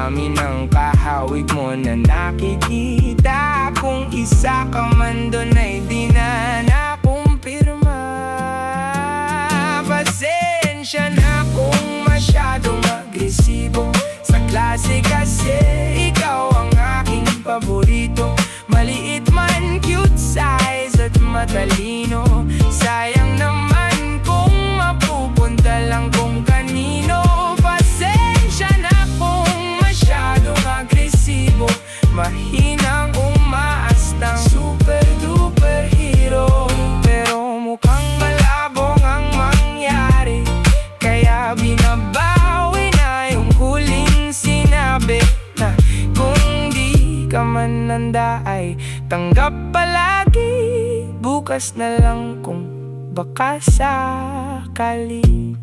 amin ang kahawig mo na nakikita. Kung isa ka man doon ay di na nakumpirma. Pasensya na kung masyadong agresibo sa klase, kasi ikaw ang aking paborito. Maliit man, cute size at matalino. Sayang naman kung mapupunta lang kung kanino. Pasensya na kung masyadong agresibo, mahinang umaastang super duper hero. Pero mukhang malabong ang mangyari, kaya binabawi na yung huling sinabi na kung di ka man nanda ay tanggap palagi. Bukas na lang kung baka sakali.